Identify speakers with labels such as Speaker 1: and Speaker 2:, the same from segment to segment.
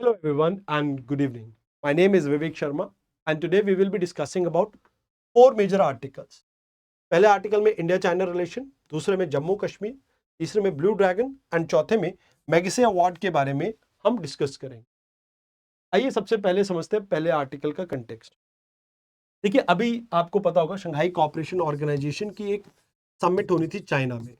Speaker 1: Hello everyone and good evening. My name is Vivek Sharma and today we will be discussing about four major articles. पहले article में India China relation, दूसरे में जम्मू कश्मीर, तीसरे में blue dragon and चौथे में Magsaysay award के बारे में हम डिस्कस करेंगे। आइए सबसे पहले समझते हैं पहले आर्टिकल का कंटेक्स्ट। देखिए अभी आपको पता होगा शंघाई कोऑपरेशन ऑर्गेनाइजेशन की एक समिट होनी थी चाइना में।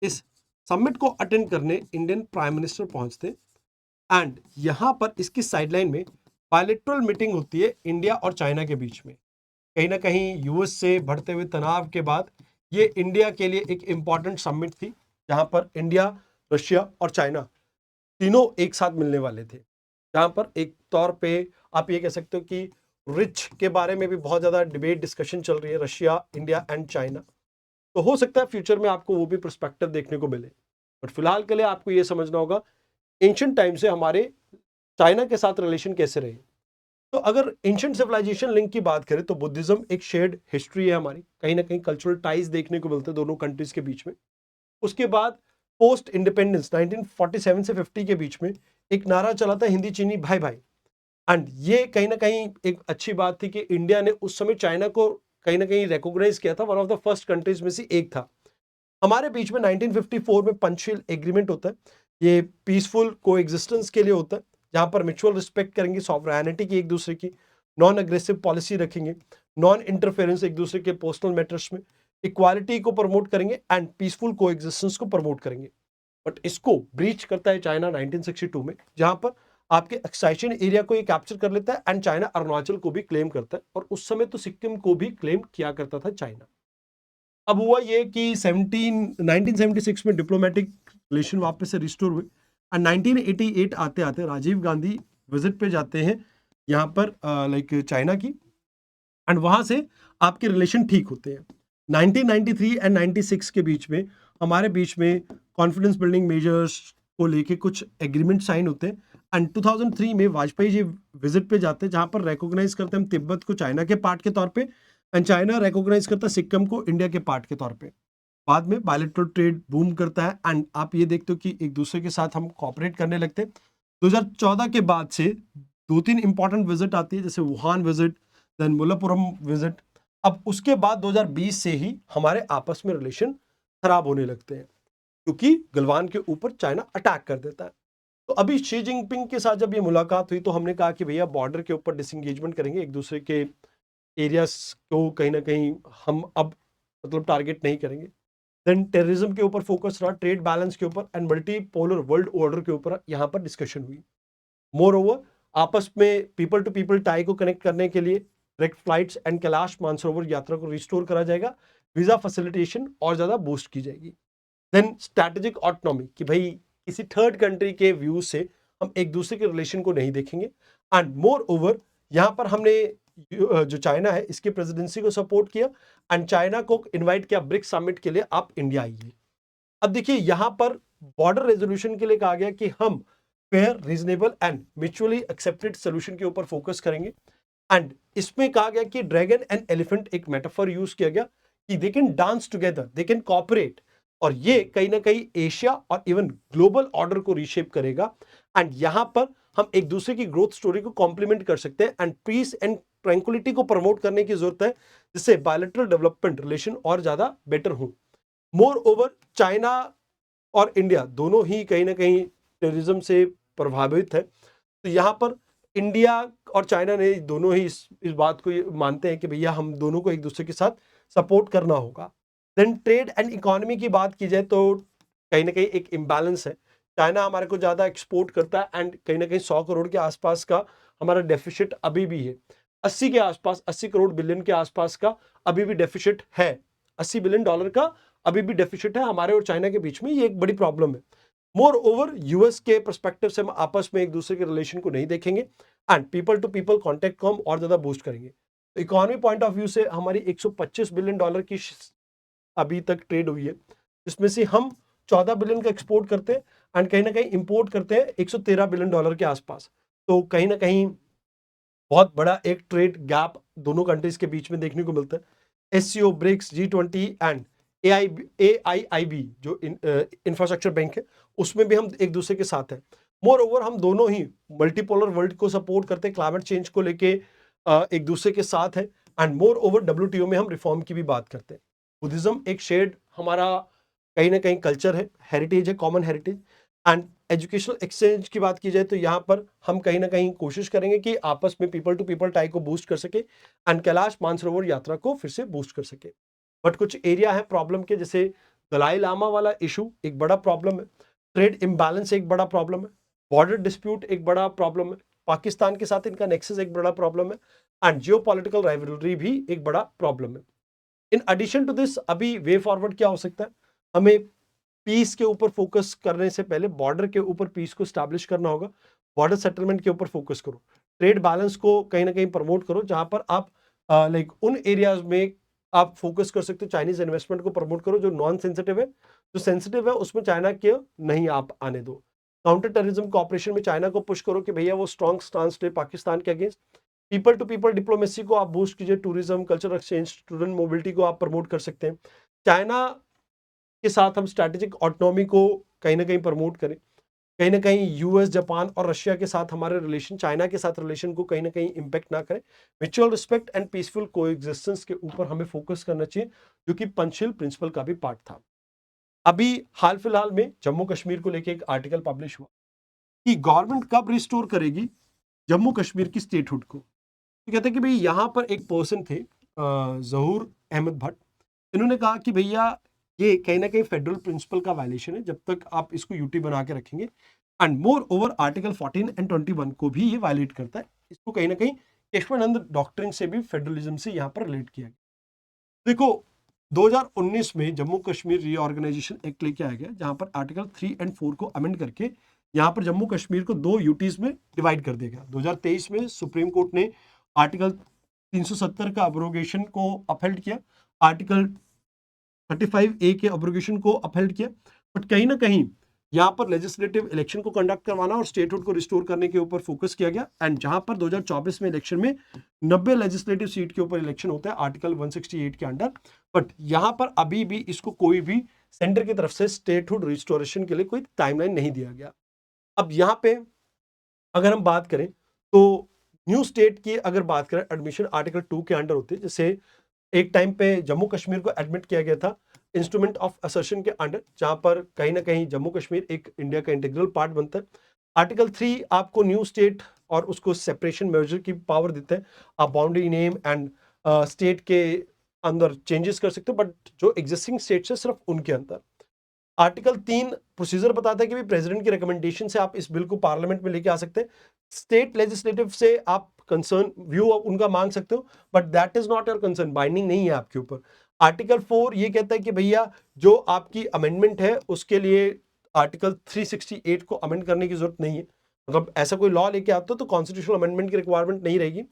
Speaker 1: इस समिट को अटेंड करने इंडियन प्राइम मिनिस्टर पहुंचते एंड यहां पर इसकी साइडलाइन में बायलैटरल मीटिंग होती है इंडिया और चाइना के बीच में। कहीं ना कहीं यूएस से बढ़ते हुए तनाव के बाद ये इंडिया के लिए एक इंपॉर्टेंट समिट थी जहां पर इंडिया, रशिया और चाइना तीनों एक साथ मिलने वाले थे। जहां पर एक तौर पे आप ये कह सकते हो कि रिच के बारे में भी बहुत ज़्यादा डिबेट डिस्कशन चल रही है, रशिया, इंडिया एंड चाइना। तो हो सकता है फ्यूचर में आपको वो भी पर्सपेक्टिव देखने को मिले, बट फिलहाल के लिए आपको ये समझना होगा एंशिएंट टाइम से हमारे चाइना के साथ रिलेशन कैसे रहे। तो अगर एंशिएंट सिविलाइजेशन लिंक की बात करें तो बुद्धिज्म एक शेयर्ड हिस्ट्री है हमारी, कहीं ना कहीं कल्चरल टाइज देखने को मिलते हैं दोनों कंट्रीज के बीच में। उसके बाद पोस्ट इंडिपेंडेंस 1947 से 50 के बीच में एक नारा चला था हिंदी चीनी भाई भाई, एंड ये कहीं ना कहीं एक अच्छी बात थी कि इंडिया ने उस समय चाइना को कहीं ना कहीं रिकॉग्नाइज किया था, one of the first countries में से एक था। हमारे बीच में 1954 में पंचशील एग्रीमेंट होता है, ये पीसफुल को एग्जिस्टेंस के लिए होता है जहां पर म्यूचुअल रिस्पेक्ट करेंगे सॉवरेनिटी की एक दूसरे की, नॉन अग्रेसिव पॉलिसी रखेंगे, नॉन इंटरफेरेंस एक दूसरे के पर्सनल मैटर्स में, इक्वालिटी को प्रमोट करेंगे एंड पीसफुल को एग्जिस्टेंस को प्रमोट करेंगे। बट इसको ब्रीच करता है चाइना 1962 में, जहां पर आपके एक्साइशन एरिया को ये कैप्चर कर लेता है एंड चाइना अरुणाचल को भी क्लेम करता है, और उस समय तो सिक्किम को भी क्लेम किया करता था चाइना। अब हुआ ये कि 1976 में डिप्लोमेटिक रिलेशन वापस से रिस्टोर हुए एंड 1988 आते आते राजीव गांधी विजिट पे जाते हैं यहाँ पर लाइक चाइना की, एंड वहां से आपके रिलेशन ठीक होते हैं। 1993 एंड 96 के बीच में हमारे बीच में कॉन्फिडेंस बिल्डिंग मेजर्स को लेके कुछ एग्रीमेंट साइन होते हैं एंड 2003 में वाजपेयी जी विजिट पे जाते हैं जहां पर रिकॉग्नाइज करते हैं तिब्बत को चाइना के पार्ट के तौर पे एंड चाइना रिकॉग्नाइज करता है सिक्किम को इंडिया के पार्ट के तौर पे। बाद में बायलैटरल ट्रेड बूम करता है एंड आप ये देखते हो कि एक दूसरे के साथ हम कोऑपरेट करने लगते हैं। 2014 के बाद से दो तीन इंपॉर्टेंट विजिट आती है, जैसे वुहान विजिट, देन मुल्लापुरम विजिट। अब उसके बाद 2020 से ही हमारे आपस में रिलेशन खराब होने लगते हैं क्योंकि गलवान के ऊपर चाइना अटैक कर देता है। तो अभी शी जिनपिंग के साथ जब ये मुलाकात हुई तो हमने कहा कि भैया बॉर्डर के ऊपर डिसंगेजमेंट करेंगे, एक दूसरे के एरियाज को कहीं ना कहीं हम अब मतलब टारगेट नहीं करेंगे। देन टेररिज्म के ऊपर फोकस रहा, ट्रेड बैलेंस के ऊपर and multi polar world order के ऊपर यहाँ पर डिस्कशन हुई। मोर ओवर आपस में पीपल टू पीपल टाई को कनेक्ट करने के लिए direct flights and Kailash Mansarovar यात्रा को रिस्टोर करा जाएगा, वीजा फैसिलिटेशन और ज्यादा बूस्ट की जाएगी। देन स्ट्रैटेजिक ऑटोनॉमी कि भाई किसी थर्ड कंट्री के व्यू से हम एक दूसरे के रिलेशन को नहीं देखेंगे, एंड मोर ओवर यहाँ पर हमने जो चाइना है इसकी प्रेसिडेंसी को सपोर्ट किया एंड चाइना को इनवाइट किया ब्रिक्स समिट के लिए, आप इंडिया आइए। अब देखिए यहां पर बॉर्डर रेजोल्यूशन के लिए कहा गया कि हम fair, reasonable and mutually accepted solution के ऊपर फोकस करेंगे, एंड इसमें कहा गया कि ड्रैगन एंड एलिफेंट एक मेटाफर यूज किया गया कि they can dance together, they can cooperate, और ये कहीं ना कहीं एशिया और इवन ग्लोबल ऑर्डर को रीशेप करेगा। एंड यहां पर हम एक दूसरे की ग्रोथ स्टोरी को कॉम्प्लीमेंट कर सकते हैं एंड पीस एंड ट्रैंक्विलिटी को प्रमोट करने की जरूरत है, जिससे बायलैटरल डेवलपमेंट रिलेशन और ज्यादा बेटर हो। मोर ओवर चाइना और इंडिया दोनों ही कहीं ना कहीं टेररिज्म से प्रभावित है, तो यहाँ पर इंडिया और चाइना ने दोनों ही इस बात को मानते हैं कि भैया हम दोनों को एक दूसरे के साथ सपोर्ट करना होगा। देन ट्रेड एंड इकोनॉमी की बात की जाए तो कहीं ना कहीं एक इम्बैलेंस है, चाइना हमारे को ज़्यादा एक्सपोर्ट करता है एंड कहीं ना कहीं 100 करोड़ के आसपास का हमारा डेफिसिट अभी भी है, 80 के आसपास, 80 करोड़ बिलियन के आसपास का अभी भी डेफिसिट है, $80 बिलियन का अभी भी डेफिसिट है हमारे और चाइना के बीच में। ये एक बड़ी प्रॉब्लम है। मोर ओवर यूएस के परस्पेक्टिव से हम आपस में एक दूसरे के रिलेशन को नहीं देखेंगे and people to people contact को हम और ज्यादा बूस्ट करेंगे। तो इकोनॉमी पॉइंट ऑफ व्यू से हमारी $125 बिलियन की अभी तक ट्रेड हुई है, जिसमें से हम 14 बिलियन का एक्सपोर्ट करते हैं एंड कहीं ना कहीं इंपोर्ट करते हैं $113 बिलियन के आसपास। तो कहीं ना कहीं बहुत बड़ा एक ट्रेड गैप दोनों कंट्रीज के बीच में देखने को मिलता है। SCO, BRICS, G20 and AIIB जो इंफ्रास्ट्रक्चर बैंक है उसमें भी हम एक दूसरे के साथ हैं। मोर ओवर हम दोनों ही मल्टीपोलर वर्ल्ड को सपोर्ट करते हैं, क्लाइमेट चेंज को लेके एक दूसरे के साथ है। एंड मोर ओवर WTO में हम रिफॉर्म की भी बात करते हैं। बुद्धिज्म एक शेयर्ड हमारा कहीं ना कहीं कल्चर है, हेरिटेज है, common heritage. And educational exchange की बात की जाए तो यहाँ पर हम कहीं ना कहीं कोशिश करेंगे कि आपस में पीपल टू पीपल टाई को बूस्ट कर सके एंड कैलाश मानसरोवर यात्रा को फिर से बूस्ट कर सके। बट कुछ एरिया है प्रॉब्लम के, जैसे दलाई लामा वाला इशू एक बड़ा प्रॉब्लम है, ट्रेड इम्बैलेंस एक बड़ा प्रॉब्लम है, बॉर्डर डिस्प्यूट एक बड़ा प्रॉब्लम है, पाकिस्तान के साथ इनका नेक्सस एक बड़ा प्रॉब्लम है, एंड जियोपॉलिटिकल राइवलरी भी एक बड़ा प्रॉब्लम है। इन एडिशन टू दिस अभी वे फॉरवर्ड क्या हो सकता है, हमें पीस के ऊपर फोकस करने से पहले बॉर्डर के ऊपर पीस को स्टैब्लिश करना होगा। बॉर्डर सेटलमेंट के ऊपर फोकस करो, ट्रेड बैलेंस को कहीं ना कहीं प्रमोट करो, जहां पर आप लाइक उन एरियाज में आप फोकस कर सकते हो। चाइनीज इन्वेस्टमेंट को प्रमोट करो जो नॉन सेंसिटिव है, जो सेंसिटिव है उसमें चाइना के नहीं आप आने दो। काउंटर टेररिज्म कॉपरेशन में चाइना को पुश करो कि भैया वो स्ट्रॉन्ग स्टांस ले पाकिस्तान के against. People to people diplomacy को आप बूस्ट कीजिए, tourism, culture exchange, student mobility को आप प्रमोट कर सकते हैं। चाइना के साथ हम स्ट्रैटेजिक ऑटोनॉमी को कहीं ना कहीं प्रमोट करें। कहीं ना कहीं यूएस, जापान और रशिया के साथ हमारे रिलेशन, चाइना के साथ रिलेशन को कहीं ना कहीं इंपैक्ट ना करें। Mutual respect and peaceful coexistence के ऊपर हमें फोकस करना चाहिए, जो कि पंचशील प्रिंसिपल का भी पार्ट था। अभी हाल फिलहाल में जम्मू कश्मीर को लेकर एक आर्टिकल पब्लिश हुआ कि गवर्नमेंट कब रिस्टोर करेगी जम्मू कश्मीर की स्टेटहुड को। तो कहते हैं कि भाई यहाँ पर एक पर्सन थे जहूर अहमद भट्ट, इन्होंने कहा कि भैया ये कहीं ना कहीं फेडरल प्रिंसिपल का वायलेशन है जब तक आप इसको यूटी बना के रखेंगे। And more over article 14 and 21 को भी ये वायलेट करता है। इसको कहीं ना कहीं केशवानंद डॉक्ट्रिन से भी, फेडरलिज्म से यहाँ पर रिलेट किया गया। देखो 2019 में जम्मू कश्मीर रीऑर्गेनाइजेशन एक्ट लेके आया गया, जहां पर आर्टिकल 3 एंड 4 को अमेंड करके यहाँ पर जम्मू कश्मीर को 2 यूटीज में डिवाइड कर दिया गया। 2023 में सुप्रीम कोर्ट ने आर्टिकल 370 का अब्रोगेशन को अपहेल्ड किया, आर्टिकल 35A के अब्रोगेशन को अपहेल्ड किया। बट कहीं ना कहीं यहाँ पर लेजिस्लेटिव इलेक्शन को कंडक्ट करवाना और स्टेटहुड को रिस्टोर करने के ऊपर फोकस किया गया। एंड जहां पर 2024 में इलेक्शन में 90 लेजिस्लेटिव सीट के ऊपर इलेक्शन होता है आर्टिकल 168 के अंडर। बट यहाँ पर अभी भी इसको कोई भी सेंटर की तरफ से स्टेटहुड रिस्टोरेशन के लिए कोई टाइमलाइन नहीं दिया गया। अब यहाँ पे अगर हम बात करें तो न्यू स्टेट की अगर बात करें, एडमिशन आर्टिकल 2 के अंडर होती है। जैसे एक टाइम पे जम्मू कश्मीर को एडमिट किया गया था इंस्ट्रूमेंट ऑफ असर्शन के अंडर, जहां पर कहीं ना कहीं जम्मू कश्मीर एक इंडिया का इंटीग्रल पार्ट बनता है। आर्टिकल 3 आपको न्यू स्टेट और उसको सेपरेशन मेजर की पावर देता है। आप बाउंड्री नेम एंड स्टेट के अंदर चेंजेस कर सकते हो, बट जो एग्जिस्टिंग स्टेट्स है सिर्फ उनके अंदर। आर्टिकल 3 प्रोसीजर बताता है कि प्रेसिडेंट की रिकमेंडेशन से आप इस बिल को पार्लियामेंट में लेके आ सकते हैं। स्टेट लेजिस्लेटिव से आप कंसर्न व्यू उनका मांग सकते हो, but that is not your concern, binding नहीं है आपके ऊपर। आर्टिकल 4 ये कहता है कि भैया जो आपकी अमेंडमेंट है उसके लिए आर्टिकल 368 को अमेंड करने की जरूरत नहीं है। मतलब ऐसा कोई लॉ लेके आते हो तो कॉन्स्टिट्यूशनल अमेंडमेंट की रिक्वायरमेंट नहीं रहेगी।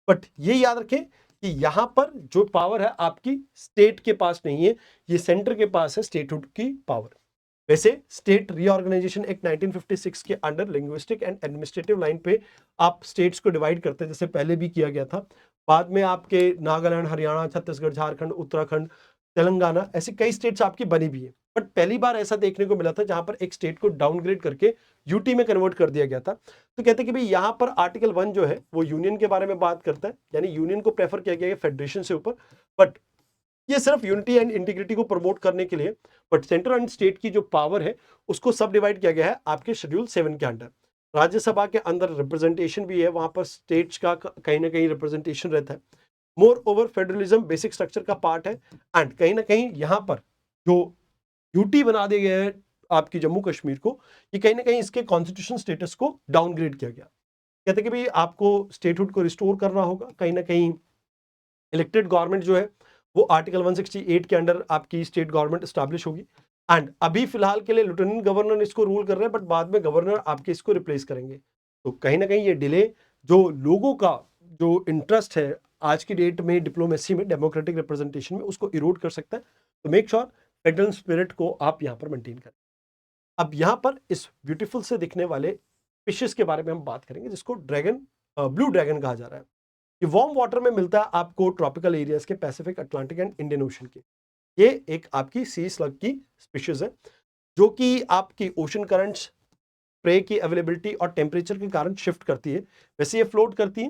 Speaker 1: बट ये याद रखें कि यहां पर जो पावर है आपकी स्टेट के पास नहीं है, ये सेंटर के पास है स्टेटहुड की पावर। वैसे स्टेट रीऑर्गेनाइजेशन एक्ट 1956 के under linguistic and administrative line पे आप स्टेट्स को डिवाइड करते हैं, जैसे पहले भी किया गया था। बाद में आपके नागालैंड, हरियाणा, छत्तीसगढ़, झारखंड, उत्तराखंड, तेलंगाना, ऐसी कई स्टेट्स आपकी बनी भी है। बट पहली बार ऐसा देखने को मिला था जहां पर एक स्टेट को डाउनग्रेड करके यूटी में कन्वर्ट कर दिया गया था। तो कहते हैं कि भाई यहाँ पर आर्टिकल 1 जो है वो यूनियन के बारे में बात करता है, यानी यूनियन को प्रेफर किया गया है फेडरेशन से ऊपर। बट ये सिर्फ यूनिटी एंड इंटीग्रिटी को प्रमोट करने के लिए। बट सेंटर एंड स्टेट की जो पावर है उसको सब डिवाइड किया गया है आपके शेड्यूल 7 के अंडर। राज्यसभा के अंदर रिप्रेजेंटेशन भी है, वहां पर स्टेट्स का कहीं ना कहीं रिप्रेजेंटेशन रहता है। More over federalism basic structure का पार्ट है। एंड कहीं ना कहीं यहाँ पर जो यूटी बना दिया गया है आपकी जम्मू कश्मीर को, ये कहीं ना कहीं इसके कॉन्स्टिट्यूशन स्टेटस को डाउनग्रेड किया गया। कहते हैं कि भाई आपको स्टेटहुड को रिस्टोर करना होगा, कहीं ना कहीं इलेक्टेड गवर्नमेंट जो है वो आर्टिकल 168 के अंडर आपकी स्टेट गवर्नमेंट स्टैब्लिश होगी। एंड अभी फिलहाल के लिए लेफ्टिनेंट गवर्नर इसको रूल कर रहे हैं, बट बाद में गवर्नर आपके इसको रिप्लेस करेंगे। तो कहीं ना कहीं ये डिले जो लोगों का जो इंटरेस्ट है आज की डेट में डिप्लोमेसी में, डेमोक्रेटिक रिप्रेजेंटेशन में, उसको इरोड कर सकता है। तो मेक श्योर फेडरल स्पिरिट को आप यहाँ पर मेंटेन करें। अब यहाँ पर इस ब्यूटीफुल से दिखने वाले फिशेस के बारे में हम बात करेंगे, जिसको ड्रैगन, ब्लू ड्रैगन कहा जा रहा है। ये वार्म वाटर में मिलता है आपको ट्रॉपिकल एरियाज के, Pacific, Atlantic and Indian ocean के। ये एक आपकी सी स्लग की स्पीशीज है जो कि आपकी ओशन करंट्स, स्प्रे की अवेलेबिलिटी और टेम्परेचर के कारण शिफ्ट करती है। वैसे ये फ्लोट करती है।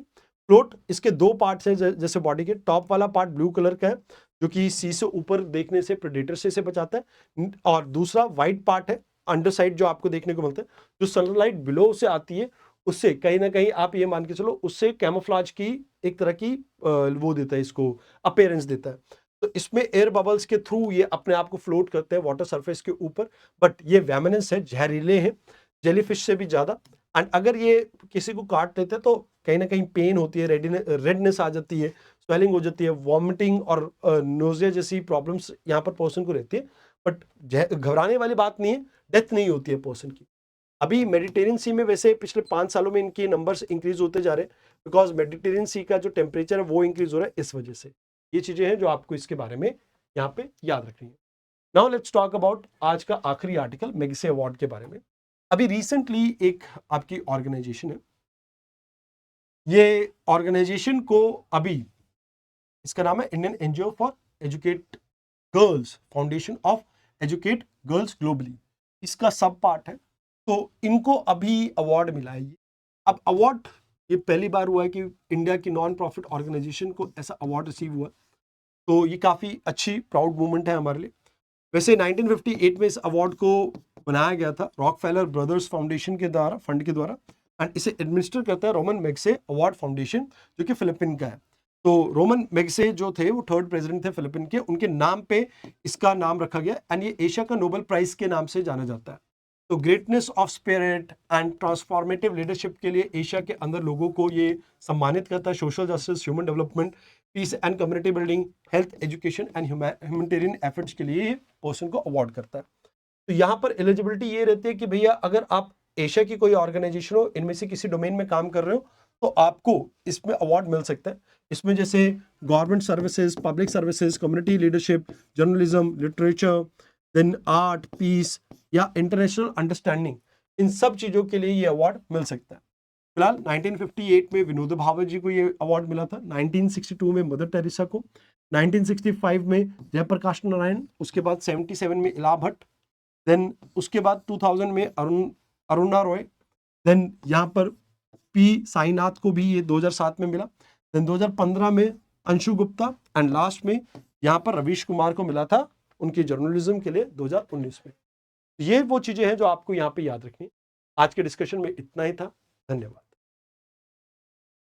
Speaker 1: फ्लोट इसके दो पार्ट्स हैं, जैसे बॉडी के टॉप वाला पार्ट ब्लू कलर का है जो कि सी से ऊपर देखने से प्रेडेटर से इसे बचाता है, और दूसरा व्हाइट पार्ट है अंडर साइड जो आपको देखने को मिलता है, जो सनलाइट बिलो से आती है उससे कहीं ना कहीं आप ये मान के चलो उससे कैमोफ्लाज की एक तरह की वो देता है, इसको अपीयरेंस देता है। तो इसमें एयर बबल्स के थ्रू ये अपने आप को फ्लोट करते हैं वाटर सरफेस के ऊपर, बट ये वेमिनस है, जहरीले हैं जेलीफिश से भी ज्यादा। एंड अगर ये किसी को काट लेते हैं तो कहीं ना कहीं पेन होती है, रेडनेस आ जाती है, स्वेलिंग हो जाती है, वॉमिटिंग और नोजिया जैसी प्रॉब्लम्स यहाँ पर पर्सन को रहती है। बट घबराने वाली बात नहीं है, डेथ नहीं होती है पर्सन की। अभी मेडिटेरियन सी में वैसे पिछले 5 सालों में इनके नंबर्स इंक्रीज होते जा रहे हैं, बिकॉज मेडिटेरियन सी का जो टेम्परेचर है वो इंक्रीज हो रहा है इस वजह से। ये चीजें हैं जो आपको इसके बारे में यहाँ पे याद रखनी है। नाउ लेट्स टॉक अबाउट आज का आखिरी आर्टिकल मैग्से अवार्ड के बारे में। अभी रिसेंटली एक आपकी ऑर्गेनाइजेशन है, ये ऑर्गेनाइजेशन को अभी इसका नाम है Indian NGO for educate girls, foundation of educate girls globally, इसका सब पार्ट है। तो इनको अभी अवार्ड मिला है। अब अवार्ड ये पहली बार हुआ है कि इंडिया की नॉन प्रॉफिट ऑर्गेनाइजेशन को ऐसा अवार्ड रिसीव हुआ, तो ये काफ़ी अच्छी प्राउड मोमेंट है हमारे लिए। वैसे 1958 में इस अवार्ड को बनाया गया था रॉकफेलर ब्रदर्स फाउंडेशन के द्वारा, फंड के द्वारा, एंड इसे एडमिनिस्टर करता है रोमन मैग्से अवार्ड फाउंडेशन जो कि फिलिपिन का है। तो रोमन मैग्से जो थे वो 3rd प्रेसिडेंट थे फिलिपिन के, उनके नाम पे इसका नाम रखा गया, एंड ये एशिया का नोबेल प्राइज के नाम से जाना जाता है। तो greatness of spirit and transformative leadership के लिए एशिया के अंदर लोगों को ये सम्मानित करता है। Social justice, human development, peace and community building, health, education and humanitarian efforts के लिए ये पर्सन को अवार्ड करता है। तो यहाँ पर एलिजिबिलिटी ये रहती है कि भैया अगर आप एशिया की कोई ऑर्गेनाइजेशन हो, इनमें से किसी डोमेन में काम कर रहे हो, तो आपको इसमें अवार्ड मिल सकता है। इसमें जैसे government services, public services, community leadership, journalism, literature, then art, peace या इंटरनेशनल अंडरस्टैंडिंग, इन सब चीज़ों के लिए ये अवार्ड मिल सकता है। फिलहाल 1958 में विनोद भावे जी को ये अवार्ड मिला था, 1962 में मदर टेरेसा को, 1965 में जयप्रकाश नारायण, उसके बाद 77 में इला भट्ट, देन उसके बाद 2000 में अरुणा रॉय, देन यहाँ पर पी साईनाथ को भी ये 2007 में मिला, देन 2015 में अंशु गुप्ता, एंड लास्ट में यहाँ पर रवीश कुमार को मिला था उनकी जर्नलिज्म के लिए 2019 में। ये वो चीजें हैं जो आपको यहाँ पे याद रखनी है। आज के डिस्कशन में इतना ही था। धन्यवाद।